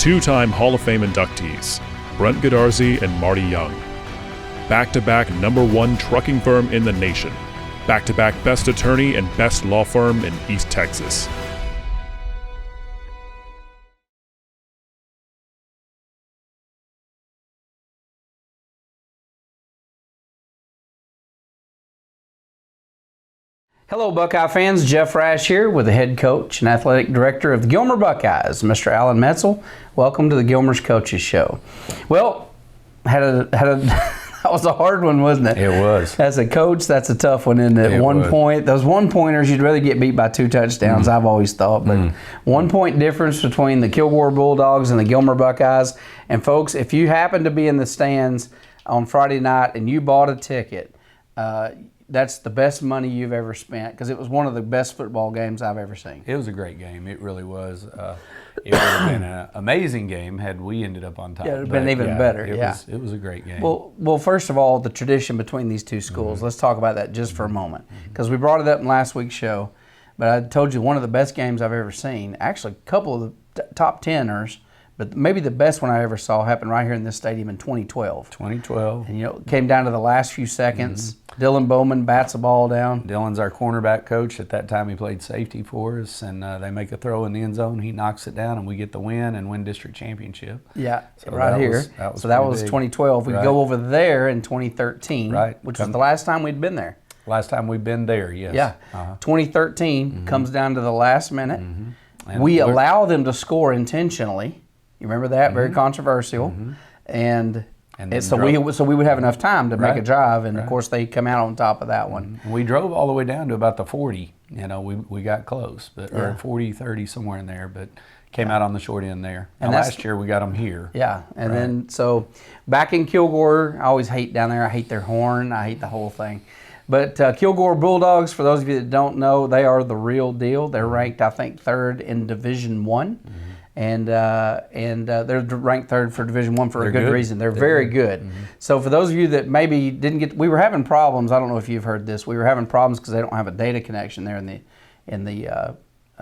Two-time Hall of Fame inductees, Brent Godarzi and Marty Young. Back-to-back #1 trucking firm in the nation. Back-to-back best attorney and best law firm in East Texas. Hello, Buckeye fans. Jeff Rash here with the head coach and athletic director of the Gilmer Buckeyes, Mr. Alan Metzel. Welcome to the Gilmer's Coaches Show. Well, that was a hard one, wasn't it? It was. As a coach, that's a tough one, isn't it? It was. Point. Those one-pointers, you'd rather get beat by 2 touchdowns, I've always thought. But 1 point difference between the Kilgore Bulldogs and the Gilmer Buckeyes. And, folks, if you happen to be in the stands on Friday night and you bought a ticket, that's the best money you've ever spent, because it was one of the best football games I've ever seen. It was a great game. It really was. It would have been an amazing game had we ended up on top. Yeah, it would have been even better. It was a great game. Well, first of all, the tradition between these two schools, let's talk about that just for a moment, because we brought it up in last week's show, but I told you one of the best games I've ever seen. Actually, a couple of the top teners, but maybe the best one I ever saw happened right here in this stadium in 2012. 2012. And, it came down to the last few seconds. Dylan Bowman bats a ball down. Dylan's our cornerback coach. At that time, he played safety for us, and they make a throw in the end zone. He knocks it down, and we get the win and win district championship. Yeah, so right here. That was 2012. We go over there in 2013, which was the last time we'd been there. Last time we'd been there, yes. Yeah. 2013 comes down to the last minute. We allow them to score intentionally. You remember that? Very controversial. And so we would have enough time to make a drive, and of course they come out on top of that one. We drove all the way down to about the 40. You know, we got close, or 40, 30, somewhere in there, but came out on the short end there. And last year we got them here. Yeah, and then so back in Kilgore, I always hate down there. I hate their horn. I hate the whole thing. But Kilgore Bulldogs, for those of you that don't know, they are the real deal. They're ranked, I think, 3rd in Division I. And they're ranked 3rd for Division I for a good reason. They're very good. So for those of you that maybe didn't get, we were having problems. I don't know if you've heard this. We were having problems because they don't have a data connection there in the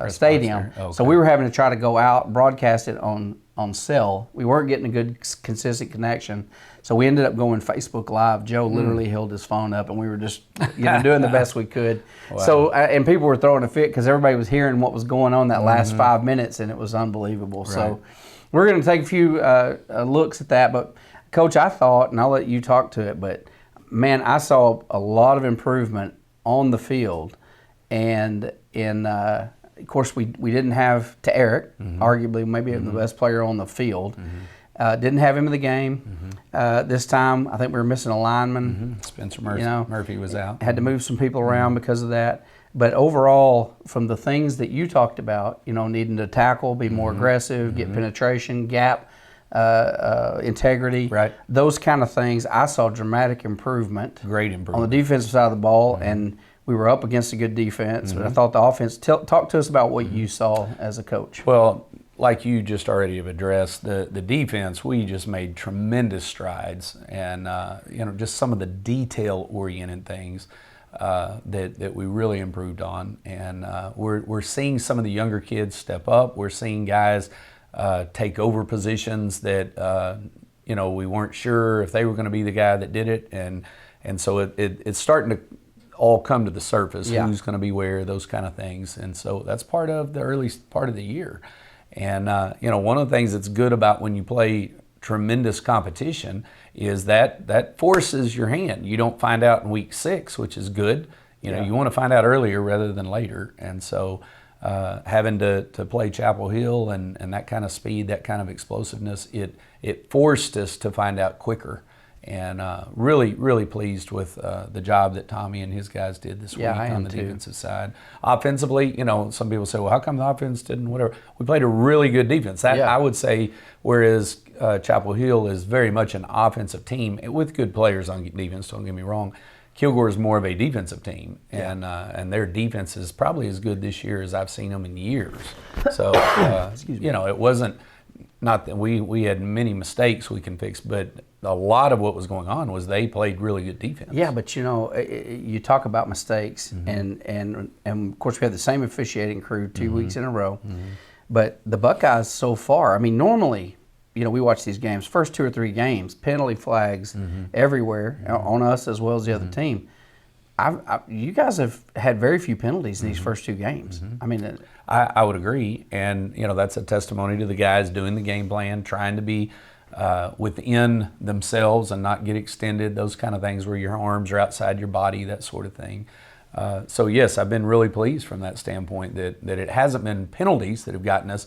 stadium. Okay. So we were having to try to go out, broadcast it on cell. We weren't getting a good consistent connection. So we ended up going Facebook Live. Joe literally held his phone up, and we were just doing the best we could. Wow. So and people were throwing a fit because everybody was hearing what was going on that last 5 minutes, and it was unbelievable. Right. So we're going to take a few looks at that. But, Coach, I thought, and I'll let you talk to it, but, man, I saw a lot of improvement on the field. And of course, we didn't have to Eric, arguably maybe the best player on the field. Didn't have him in the game. This time, I think we were missing a lineman. Spencer Murphy was out. Had to move some people around because of that. But overall, from the things that you talked about, needing to tackle, be more aggressive, get penetration, gap, integrity, those kind of things, I saw dramatic improvement. Great improvement. On the defensive side of the ball, and we were up against a good defense. But I thought the offense, talk to us about what you saw as a coach. Well, like you just already have addressed, the defense, we just made tremendous strides, and just some of the detail-oriented things that we really improved on, and we're seeing some of the younger kids step up. We're seeing guys take over positions that we weren't sure if they were going to be the guy that did it, and so it's starting to all come to the surface. Who's going to be where, those kind of things, and so that's part of the early part of the year. And, one of the things that's good about when you play tremendous competition is that forces your hand. You don't find out in week 6, which is good. You want to find out earlier rather than later. And so having to play Chapel Hill and that kind of speed, that kind of explosiveness, it forced us to find out quicker. And really, really pleased with the job that Tommy and his guys did this week on the defensive side. Offensively, some people say, well, how come the offense didn't whatever? We played a really good defense. I would say, whereas Chapel Hill is very much an offensive team with good players on defense, don't get me wrong, Kilgore is more of a defensive team, and their defense is probably as good this year as I've seen them in years. So, it wasn't not that we had many mistakes we can fix, but a lot of what was going on was they played really good defense. Yeah, but you talk about mistakes, and of course we had the same officiating crew 2 weeks in a row. But the Buckeyes so far, I mean, normally, we watch these games, first 2 or 3 games, penalty flags everywhere on us as well as the other team. You guys have had very few penalties in these first 2 games. I mean, I would agree, and that's a testimony to the guys doing the game plan, trying to be within themselves and not get extended, those kind of things where your arms are outside your body, that sort of thing. So yes, I've been really pleased from that standpoint that it hasn't been penalties that have gotten us.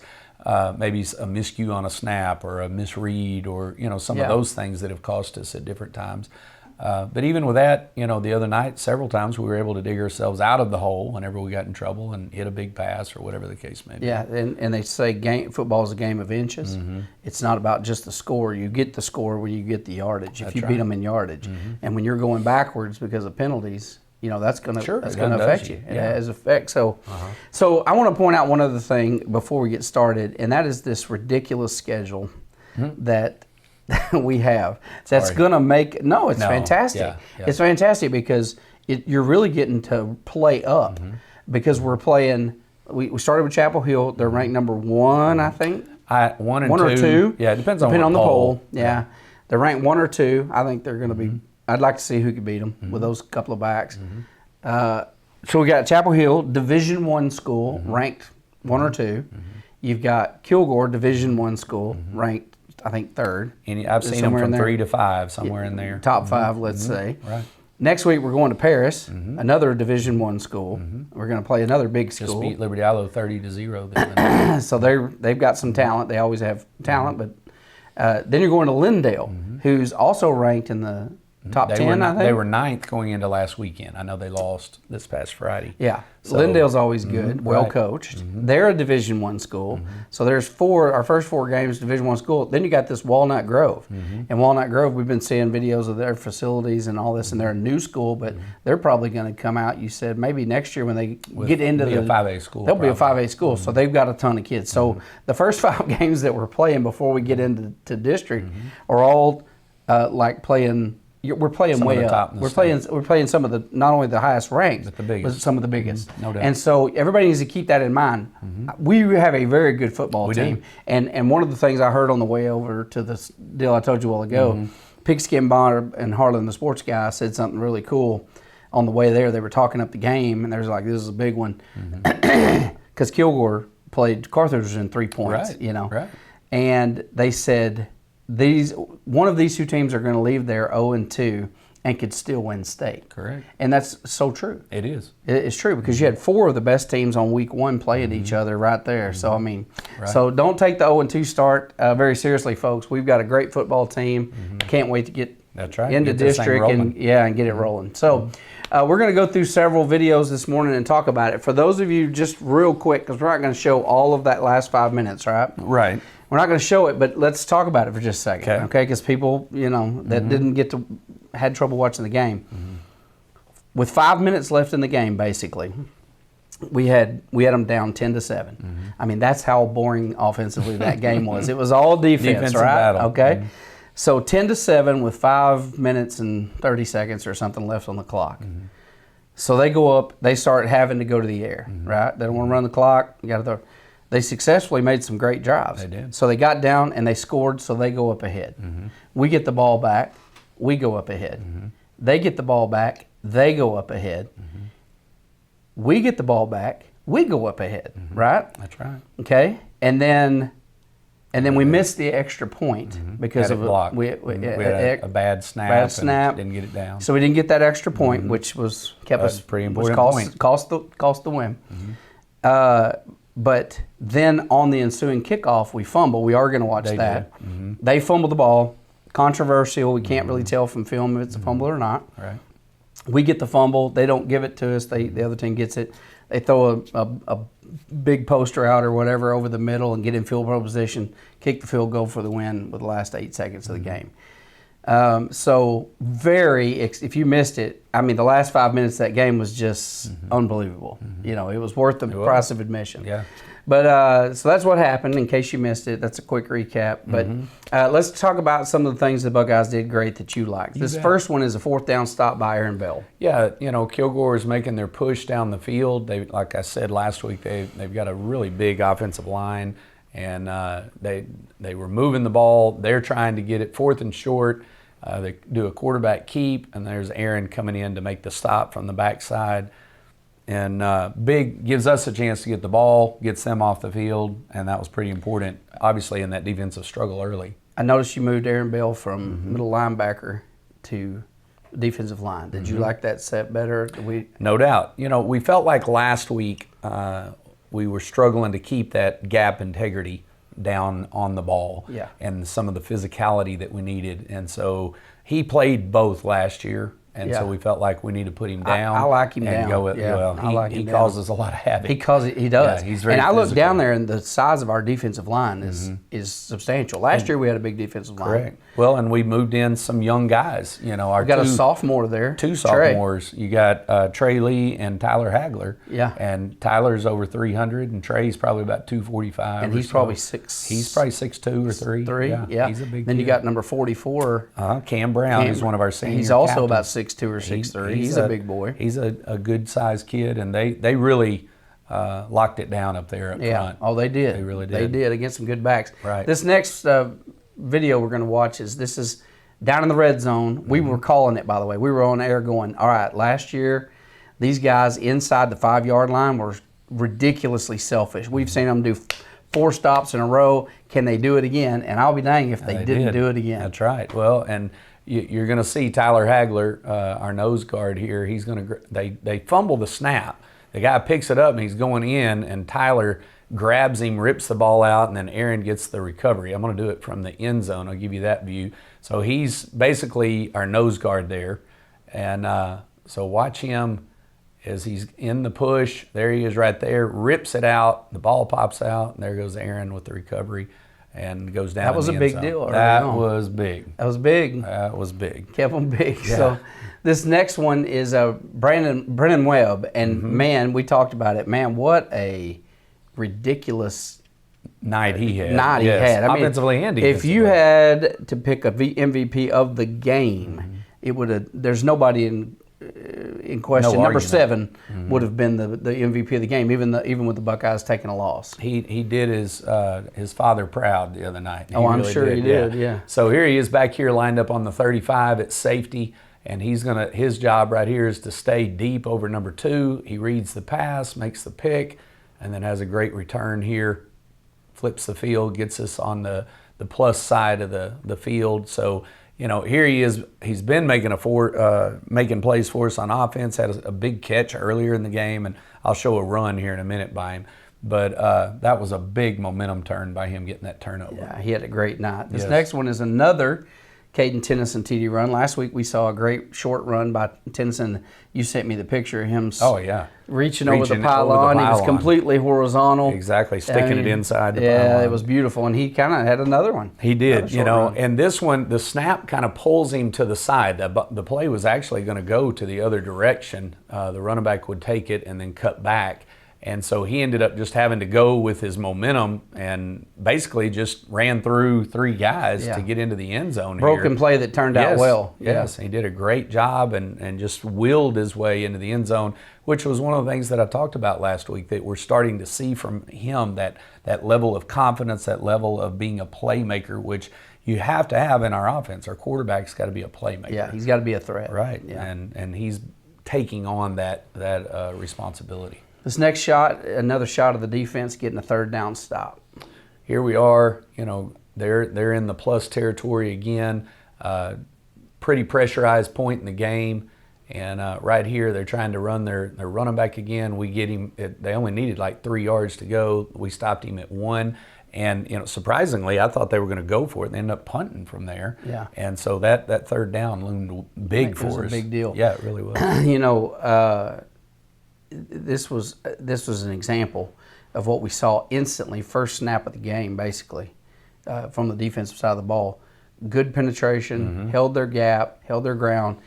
Maybe a miscue on a snap or a misread or some of those things that have cost us at different times. But even with that, the other night, several times we were able to dig ourselves out of the hole whenever we got in trouble and hit a big pass or whatever the case may be. Yeah, and they say football is a game of inches. It's not about just the score. You get the score when you get the yardage. If you beat them in yardage, and when you're going backwards because of penalties, that's going to affect you. It has effect. So, so I want to point out one other thing before we get started, and that is this ridiculous schedule that we have. That's going to make it's fantastic. Yeah. It's fantastic because you're really getting to play up because we're playing. We started with Chapel Hill. They're ranked number 1, I think. 1 or 2. Yeah, it depends on the poll. Yeah, they're ranked 1 or 2. I think they're going to be. I'd like to see who could beat them with those couple of backs. So we got Chapel Hill, Division I school, ranked 1 or 2. You've got Kilgore, Division I school, ranked, I think, 3rd. And I've seen them from 3 to 5, somewhere in there. Top 5, let's say. Right. Next week we're going to Paris, another Division I school. We're going to play another big school. Just beat Liberty Islo 30-0. So they've got some talent. They always have talent, but then you're going to Lindale, who's also ranked in the top 10, I think. They were 9th going into last weekend. I know they lost this past Friday. Yeah. So, Lindale's always good, well coached. They're a Division I school. So there's our first 4 games, Division I school. Then you got this Walnut Grove. And Walnut Grove, we've been seeing videos of their facilities and all this, and they're a new school, but they're probably going to come out, you said, maybe next year when they get into a 5A school. They'll be a 5A school, so they've got a ton of kids. So the first 5 games that we're playing before we get into district are all like playing. We're playing some way up. We're playing some of the not only the highest ranked, but some of the biggest. No doubt. And so everybody needs to keep that in mind. We have a very good football team, and one of the things I heard on the way over to this deal I told you a while ago, Pigskin Bonner and Harlan, the sports guy, said something really cool on the way there. They were talking up the game, and they was like, "This is a big one," because Kilgore played Carthage in 3 points, Right. And they said. One of these 2 teams are going to leave there 0-2 and could still win state. Correct. And that's so true. It is. It's true because you had 4 of the best teams on week 1 playing each other right there. So, I mean, so don't take the 0-2 start very seriously, folks. We've got a great football team. Can't wait to get into district and get it rolling. So, we're going to go through several videos this morning and talk about it. For those of you, just real quick, because we're not going to show all of that last 5 minutes, right? Right. We're not going to show it, but let's talk about it for just a second, okay? Because people, that didn't had trouble watching the game. With 5 minutes left in the game, basically, we had them down 10-7. I mean, that's how boring offensively that game was. It was all defense, right? Battle. Okay. So 10-7 with 5 minutes and 30 seconds or something left on the clock. So they go up. They start having to go to the air, right? They don't want to run the clock. You got to throw. They successfully made some great drives. They did. So they got down and they scored, so they go up ahead. We get the ball back, we go up ahead. They get the ball back, they go up ahead. We get the ball back, we go up ahead, right? That's right. Okay? And then we missed the extra point because of we had a bad snap. And didn't get it down. So we didn't get that extra point, which kept us pretty important point. Cost the win. But then on the ensuing kickoff, we fumble. We are going to watch that. They fumble the ball. Controversial. We can't really tell from film if it's a fumble or not. Right. We get the fumble. They don't give it to us. The other team gets it. They throw a big poster out or whatever over the middle and get in field goal position, kick the field goal for the win with the last 8 seconds of the game. So if you missed it, I mean, the last 5 minutes of that game was just unbelievable. It was worth the price of admission. Yeah. But so that's what happened. In case you missed it, that's a quick recap. But let's talk about some of the things the Buckeyes did great that you liked. This first one is a 4th down stop by Aaron Bell. Yeah, Kilgore is making their push down the field. They, like I said last week, they've got a really big offensive line, and they were moving the ball. They're trying to get it 4th and short. They do a quarterback keep, and there's Aaron coming in to make the stop from the backside. And big gives us a chance to get the ball, gets them off the field, and that was pretty important, obviously, in that defensive struggle early. I noticed you moved Aaron Bell from middle linebacker to defensive line. Did you like that set better? No doubt. We felt like last week we were struggling to keep that gap integrity down on the ball and some of the physicality that we needed. And so he played both last year. And so we felt like we need to put him down. I like him and down. Well, he causes a lot of havoc. He does. Yeah, he's very and I look physical. down there, and the size of our defensive line is substantial. Last year we had a big defensive line. Correct. Well, and we moved in some young guys. We got a sophomore there. 2 sophomores. You got Trey Lee and Tyler Hagler. Yeah. And Tyler's over 300, and Trey's probably about 245. And he's probably 6. He's probably 6'2" or 3. 3. Yeah. He's a big. Then kid. you got number 44. Cam Brown, who's one of our senior. He's also captains. about 6'2" or 6'3". He's a big boy. He's a good sized kid, and they really locked it down up there up front. Oh, they did. They really did. They did against some good backs. Right. This next video we're going to watch is down in the red zone. We were calling it, by the way. We were on air going, all right, last year these guys inside the 5-yard line were ridiculously selfish. We've seen them do 4 stops in a row. Can they do it again? And I'll be dang if they didn't do it again. That's right. Well, and you're going to see Tyler Hagler, our nose guard here. He's going to they fumble the snap. The guy picks it up and he's going in, and Tyler grabs him, rips the ball out, and then Aaron gets the recovery. I'm going to do it from the end zone. I'll give you that view. So he's basically our nose guard there, and so watch him as he's in the push. There he is right there, rips it out. The ball pops out, and there goes Aaron with the recovery. And goes down. That was in a the end big zone. deal. That was big. That was big. That was big. Kept them big. Yeah. So this next one is Brennan Webb, and man, we talked about it. Man, what a ridiculous night he had. He had. I mean, offensively and defensively. if you had to pick a MVP of the game, it would have. There's nobody in question. No Number argument. 7 would have been the MVP of the game, even with the Buckeyes taking a loss. He did his father proud the other night. I'm sure he did. Yeah. So here he is back here lined up on the 35 at safety, and his job right here is to stay deep over number 2. He reads the pass, makes the pick, and then has a great return here. Flips the field, gets us on the plus side of the field. So here he is. He's been making making plays for us on offense. Had a big catch earlier in the game, and I'll show a run here in a minute by him. But that was a big momentum turn by him getting that turnover. Yeah, he had a great night. This next one is another Caden Tennyson TD run. Last week we saw a great short run by Tennyson. You sent me the picture of him reaching over the pylon. He was completely horizontal. Exactly, sticking it inside the pylon. Yeah, it was beautiful. And he kind of had another one. He did, run. And this one, the snap kind of pulls him to the side. The play was actually going to go to the other direction. The running back would take it and then cut back. And so he ended up just having to go with his momentum and basically just ran through 3 guys to get into the end zone. Broken play that turned out well. Yes, he did a great job and just willed his way into the end zone, which was one of the things that I talked about last week, that we're starting to see from him, that level of confidence, that level of being a playmaker, which you have to have in our offense. Our quarterback's got to be a playmaker. Yeah, he's got to be a threat. Right, yeah. and he's taking on that responsibility. This next shot, another shot of the defense getting a 3rd down stop. Here we are, they're in the plus territory again. Pretty pressurized point in the game, and right here they're trying to run their running back again. We get him. They only needed like 3 yards to go. We stopped him at 1, and surprisingly, I thought they were going to go for it. They ended up punting from there. Yeah. And so that 3rd down loomed big for us. It was a big deal. Yeah, it really was. This was an example of what we saw instantly, first snap of the game, basically, from the defensive side of the ball. Good penetration, held their gap, held their ground,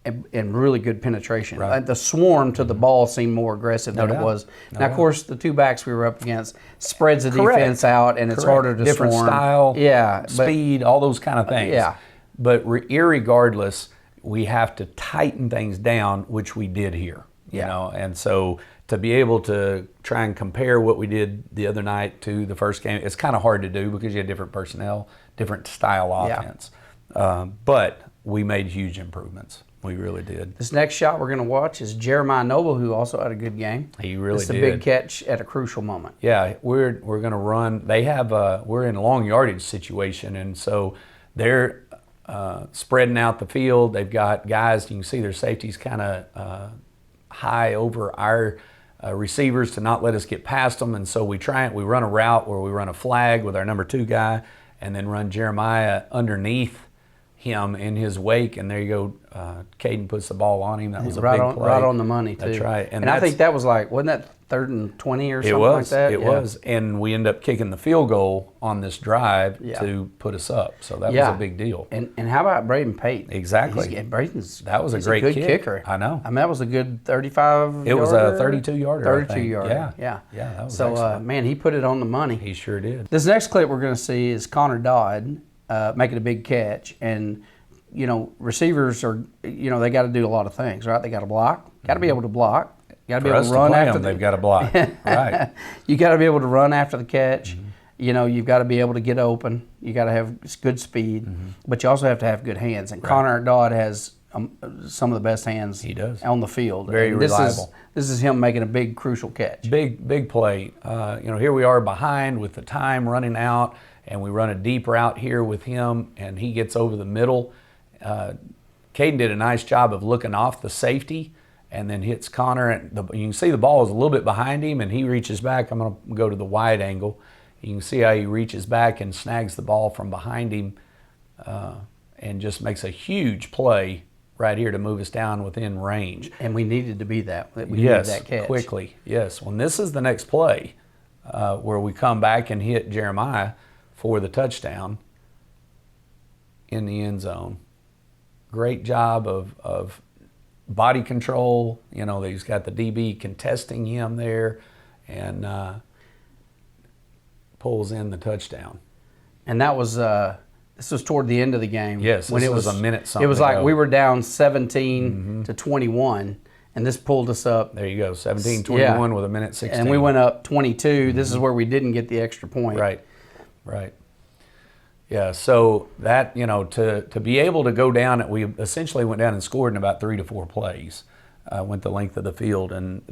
and really good penetration. Right. The swarm to the ball seemed more aggressive than it was. Now, of course, the two backs we were up against spreads the defense out, and it's harder to different swarm. style, Yeah, speed, all those kind of things. Yeah. But irregardless, we have to tighten things down, which we did here. You know, and so to be able to try and compare what we did the other night to the first game, it's kind of hard to do because you had different personnel, different style offense. But we made huge improvements. We really did. This next shot we're going to watch is Jeremiah Noble, who also had a good game. He really it's did. It's a big catch at a crucial moment. Yeah, we're going to run. They have we're in a long yardage situation, and so they're spreading out the field. They've got guys. You can see their safeties kind of high over our receivers to not let us get past them, and so we run a route where we run a flag with our number 2 guy, and then run Jeremiah underneath him in his wake, and there you go. Caden puts the ball on him. That was a big play. Right on the money, too. That's right. And I think that was wasn't that 3rd and 20 or something like that? It was. And we ended up kicking the field goal on this drive to put us up. So that was a big deal. And how about Braden Payton? Exactly. That was a great good kicker. I know. I mean, that was a good 35 It was a 32-yarder. 32-yarder. Yeah. Yeah, that was so, excellent. man, he put it on the money. He sure did. This next clip we're going to see is Connor Dodd making a big catch. And, you know, receivers are, you know, they got to do a lot of things, right? They got to block, got to be able to block. You got to be able to run after they've got to block. Right. You got to be able to run after the catch. You know, you've got to be able to get open. You got to have good speed, but you also have to have good hands. And Connor Dodd has some of the best hands he does on the field. Very reliable. This is him making a big, crucial catch. Big play. You know, here we are behind with the time running out, and we run a deep route here with him, and he gets over the middle. Caden did a nice job of looking off the safety and then hits Connor. And you can see the ball is a little bit behind him, and he reaches back. I'm going to go to the wide angle. You can see how he reaches back and snags the ball from behind him and just makes a huge play right here to move us down within range. And we needed to be that. We needed that catch. Quickly. Yes. Well, this is the next play where we come back and hit Jeremiah for the touchdown in the end zone. Great job of body control. You know, he's got the DB contesting him there and pulls in the touchdown. And that was this was toward the end of the game. Yes, when this it was a minute something It was like ago. we were down 17 to 21, and this pulled us up. There you go, 17-21 with a minute 16. And we went up 22. This is where we didn't get the extra point. Right. Yeah, so that, you know, to be able to go down, we essentially went down and scored in about 3 to 4 plays, went the length of the field. And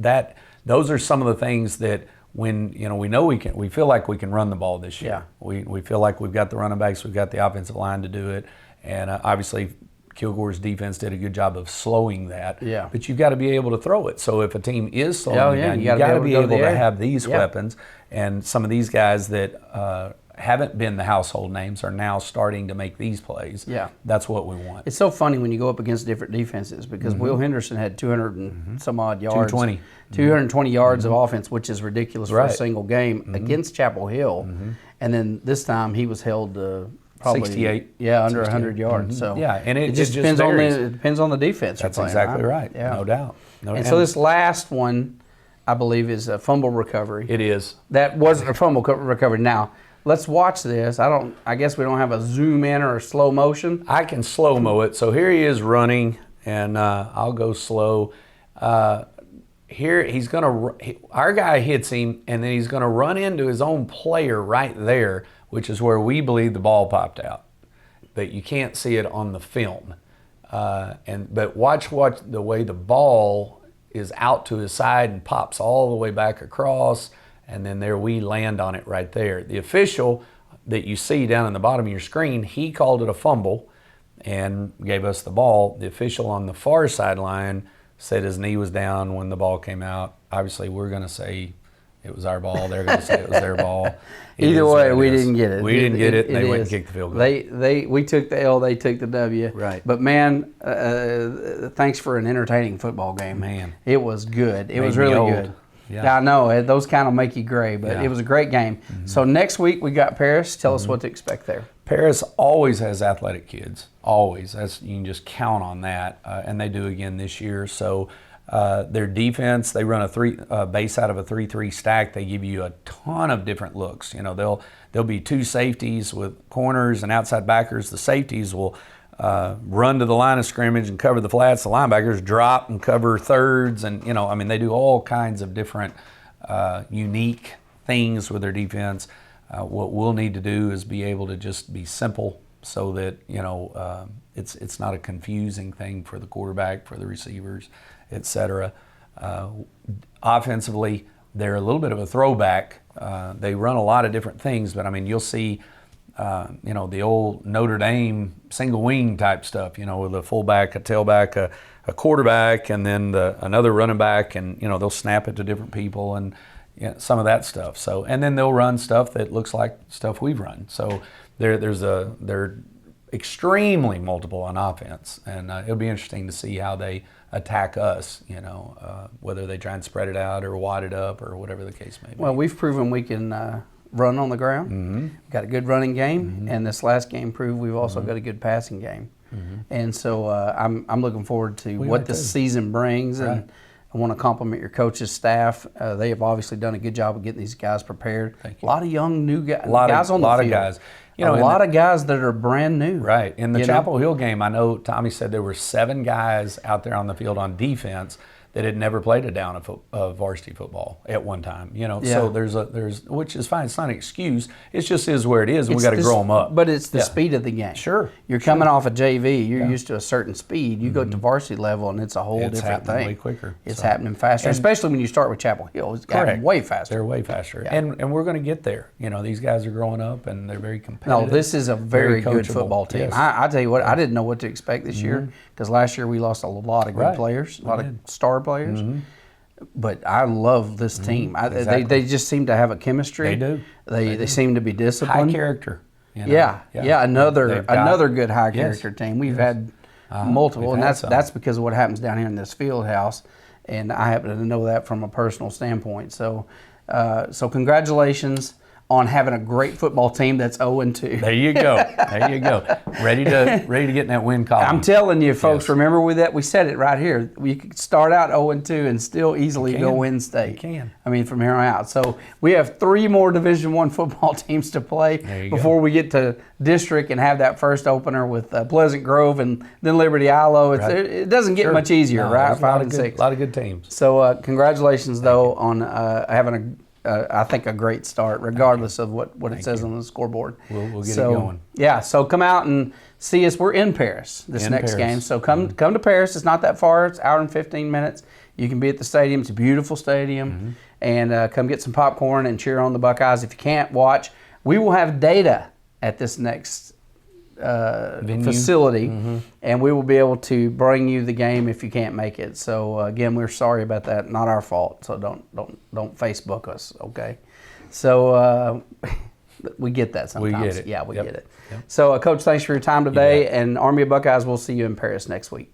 those are some of the things that when, you know we feel like we can run the ball this year. We feel like we've got the running backs, we've got the offensive line to do it. And obviously Kilgore's defense did a good job of slowing that. Yeah. But you've got to be able to throw it. So if a team is slowing down, you've got to be able to have these weapons. And some of these guys that haven't been the household names are now starting to make these plays. Yeah. That's what we want. It's so funny when you go up against different defenses because Will Henderson had 200 and some odd yards. 220 yards of offense, which is ridiculous for a single game against Chapel Hill. And then this time he was held to probably 68. Yeah, under 100 yards. So yeah, and it just depends on the defense. That's you're playing, exactly right. Yeah. No doubt. And so this last one, I believe, is a fumble recovery. It is. That wasn't a fumble recovery. Now, let's watch this. I guess we don't have a zoom in or a slow motion. I can slow-mo it. So here he is running, and I'll go slow. Here he's going to, our guy hits him, and then he's going to run into his own player right there, which is where we believe the ball popped out. But you can't see it on the film. But watch the way the ball is out to his side and pops all the way back across, and then there we land on it right there. The official that you see down in the bottom of your screen, he called it a fumble and gave us the ball. The official on the far sideline said his knee was down when the ball came out. Obviously, we're going to say it was our ball. They're going to say it was their ball. Either way, we didn't get it. We didn't get it, and they went and kicked the field goal. We took the L, they took the W. Right. But, man, thanks for an entertaining football game. Man. It was good. It was really good. Yeah, I know. Those kind of make you gray, but it was a great game. So next week we got Paris. Tell us what to expect there. Paris always has athletic kids. Always. You can just count on that, and they do again this year. So their defense, they run a base out of a 3-3 stack. They give you a ton of different looks. There'll be two safeties with corners and outside backers. The safeties will run to the line of scrimmage and cover the flats. The linebackers drop and cover thirds, and they do all kinds of different unique things with their defense. What we'll need to do is be able to just be simple, so that it's not a confusing thing for the quarterback, for the receivers, etc. Offensively, they're a little bit of a throwback. They run a lot of different things, but you'll see the old Notre Dame single wing type stuff, with a fullback, a tailback, a quarterback, and then another running back, and they'll snap it to different people, and some of that stuff. So, and then they'll run stuff that looks like stuff we've run. So they're extremely multiple on offense, and it'll be interesting to see how they attack us. Whether they try and spread it out or wad it up or whatever the case may be. Well, we've proven we can run on the ground. We've got a good running game, and this last game proved we've also got a good passing game. And so I'm looking forward to what this season brings. Right. And I want to compliment your coaches, staff. They have obviously done a good job of getting these guys prepared. Thank you. A lot of young, new guys, on the field. A lot of guys. A lot of guys that are brand new. Right. In the Chapel Hill game, I know Tommy said there were 7 guys out there on the field on defense that had never played a down of varsity football at one time. So there's which is fine. It's not an excuse. It just is where it is, and we got to grow them up. But it's the speed of the game. Sure. You're coming off of JV. You're used to a certain speed. You go to varsity level, and it's a whole different thing. Way quicker. It's happening faster, especially when you start with Chapel Hill. It's happening way faster. They're way faster, and we're going to get there. These guys are growing up, and they're very competitive. No, this is a very good football team. Yes. I tell you what, I didn't know what to expect this year, because last year we lost a lot of good players, a lot of star players. But I love this team. They just seem to have a chemistry. They do. They seem to be disciplined. High character. Another good high character team. We've had multiple, and that's because of what happens down here in this field house, and I happen to know that from a personal standpoint. So, congratulations on having a great football team that's 0-2. There you go. Ready to get in that win column. I'm telling you, folks, remember we said it right here. We could start out 0-2 and still easily go win state. You can. From here on out. So we have 3 more Division I football teams to play before we get to district and have that first opener with Pleasant Grove and then Liberty Ilo. It doesn't get much easier, right? 5 and 6. A lot of good teams. So congratulations, though, on having I think a great start, regardless of what it says on the scoreboard. We'll get it going. Yeah, so come out and see us. We're in Paris this next game. So come to Paris. It's not that far. It's an hour and 15 minutes. You can be at the stadium. It's a beautiful stadium. And come get some popcorn and cheer on the Buckeyes. If you can't watch, we will have data at this next facility, and we will be able to bring you the game if you can't make it. So again, we're sorry about that. Not our fault. So don't Facebook us, okay? So we get that sometimes. We get it. Yeah, we get it. So Coach, thanks for your time today, and Army of Buckeyes. We'll see you in Paris next week.